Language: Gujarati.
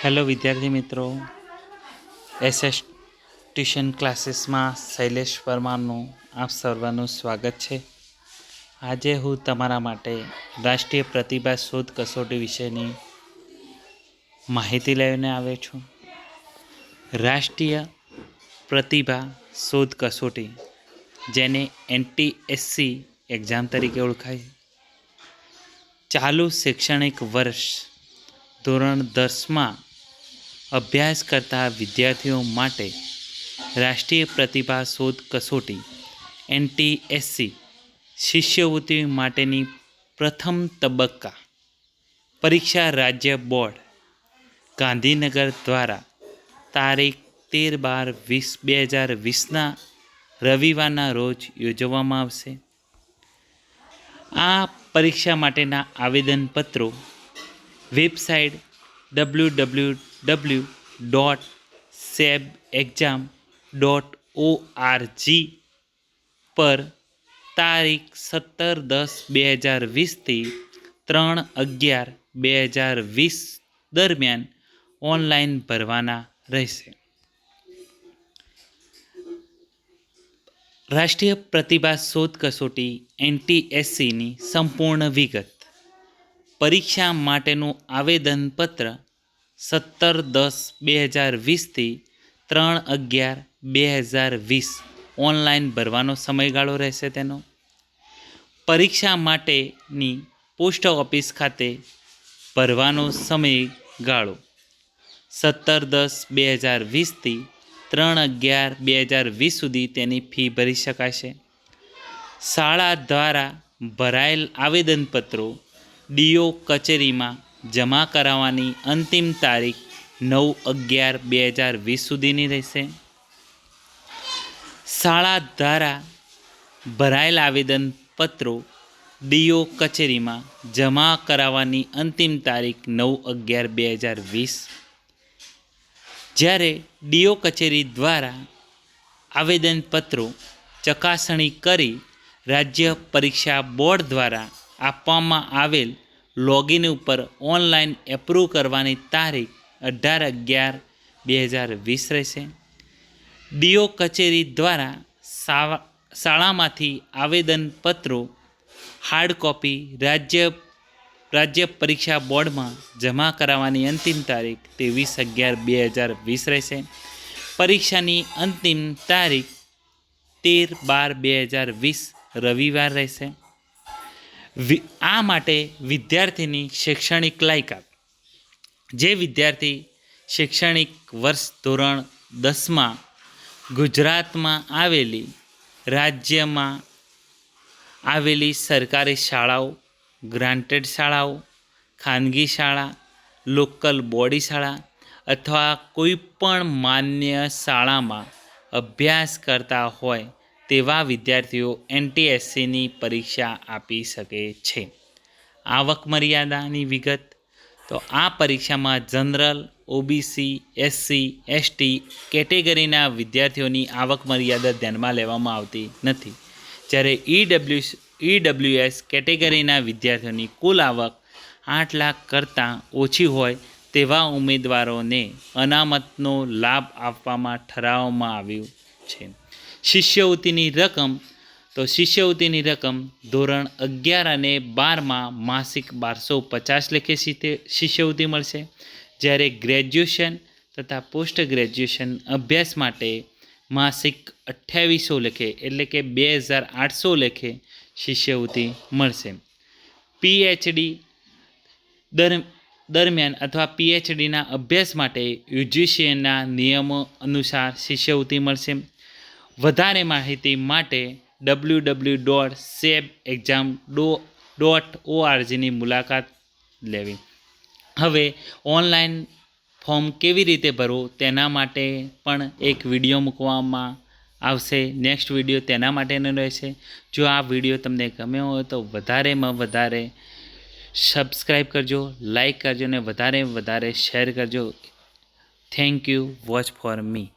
હેલો વિદ્યાર્થી મિત્રો, એસએસ ટ્યુશન ક્લાસીસમાં શૈલેષ પરમારનું આપ સર્વનું સ્વાગત છે. આજે હું તમારા માટે રાષ્ટ્રીય પ્રતિભા શોધ કસોટી વિશેની માહિતી લઈને આવ્યો છું. રાષ્ટ્રીય પ્રતિભા શોધ કસોટી, જેને એનટીએસસી એક્ઝામ તરીકે ઓળખાય, ચાલુ શૈક્ષણિક વર્ષ ધોરણ 10માં અભ્યાસ કરતા વિદ્યાર્થીઓ માટે રાષ્ટ્રીય પ્રતિભા શોધ કસોટી એનટીએસસી શિષ્યવૃત્તિ માટેની પ્રથમ તબક્કા પરીક્ષા રાજ્ય બોર્ડ ગાંધીનગર દ્વારા તારીખ 13/12/2020ના રવિવારના રોજ યોજવામાં આવશે. આ પરીક્ષા માટેના આવેદનપત્રો વેબસાઇટ www.sebexam.org પર તારીખ 17/10/2020થી 3/11/2020 દરમિયાન ઓનલાઈન ભરવાના રહેશે. રાષ્ટ્રીય પ્રતિભા શોધ કસોટી એનટીએસસીની સંપૂર્ણ વિગત. પરીક્ષા માટેનું આવેદનપત્ર 17/10/2020થી 3/11/2020 ઓનલાઈન ભરવાનો સમયગાળો રહેશે. તેનો પરીક્ષા માટેની પોસ્ટ ઓફિસ ખાતે ભરવાનો સમયગાળો 17/10/2020થી 3/11/2020 સુધી તેની ફી ભરી શકાશે. શાળા દ્વારા ભરાયેલ આવેદનપત્રો ડીઓ કચેરીમાં જમા કરાવવાની અંતિમ તારીખ 9/11/2020 સુધીની રહેશે. શાળા દ્વારા ભરાયેલ આવેદનપત્રો ડીઓ કચેરીમાં જમા કરાવવાની અંતિમ તારીખ 9/11/2020. જ્યારે ડીઓ કચેરી દ્વારા આવેદનપત્રો ચકાસણી કરી રાજ્ય પરીક્ષા બોર્ડ દ્વારા આપવામાં આવેલ લોગિન ઉપર ઓનલાઈન એપ્રૂવ કરવાની તારીખ 18/11/2020 રહેશે. ડીઓ કચેરી દ્વારા શાળામાંથી આવેદનપત્રો હાર્ડ કોપી રાજ્ય પરીક્ષા બોર્ડમાં જમા કરાવવાની અંતિમ તારીખ 23/11/2020 રહેશે. પરીક્ષાની અંતિમ તારીખ 13/12/2020 રવિવાર રહેશે. આ માટે વિદ્યાર્થીની શૈક્ષણિક લાયકાત. જે વિદ્યાર્થી શૈક્ષણિક વર્ષ ધોરણ 10માં ગુજરાતમાં આવેલી રાજ્યમાં આવેલી સરકારી શાળાઓ, ગ્રાન્ટેડ શાળાઓ, ખાનગી શાળા, લોકલ બોડી શાળા અથવા કોઈપણ માન્ય શાળામાં અભ્યાસ કરતા હોય તેવા વિદ્યાર્થીઓ એનટીએસસીની પરીક્ષા આપી શકે છે. આવક મર્યાદાની વિગત. તો આ પરીક્ષામાં જનરલ, ઓબીસી, એસસી, એસટી કેટેગરીના વિદ્યાર્થીઓની આવક મર્યાદા ધ્યાનમાં લેવામાં આવતી નથી. જ્યારે ઈડબ્લ્યુએસ કેટેગરીના વિદ્યાર્થીઓની કુલ આવક 8 લાખ કરતાં ઓછી હોય તેવા ઉમેદવારોને અનામતનો લાભ આપવામાં ઠરાવવામાં આવ્યું છે. શિષ્યવૃત્તિની રકમ. તો શિષ્યવૃત્તિની રકમ ધોરણ 11 અને 12માં માસિક 1250 લેખે શિષ્યવૃત્તિ મળશે. જ્યારે ગ્રેજ્યુએશન તથા પોસ્ટ ગ્રેજ્યુએશન અભ્યાસ માટે માસિક 2800 લેખે એટલે કે 2800 લેખે શિષ્યવૃત્તિ મળશે. પીએચડી દરમિયાન અથવા પીએચડીના અભ્યાસ માટે યુજીસીના નિયમો અનુસાર શિષ્યવૃત્તિ મળશે. વધારે માહિતી માટે www.sebexam.org મુલાકાત લેવી. હવે ઓનલાઈન ફોર્મ કેવી રીતે ભરવું તેના માટે પણ એક વિડીયો મૂકવામાં આવશે. નેક્સ્ટ વિડીયો તેના માટેનો રહેશે. જો આ વિડીયો તમને ગમ્યો હોય તો વધારેમાં વધારે સબસ્ક્રાઈબ કરજો, લાઈક કરજો અને વધારે શેર કરજો. Thank you. Watch for me.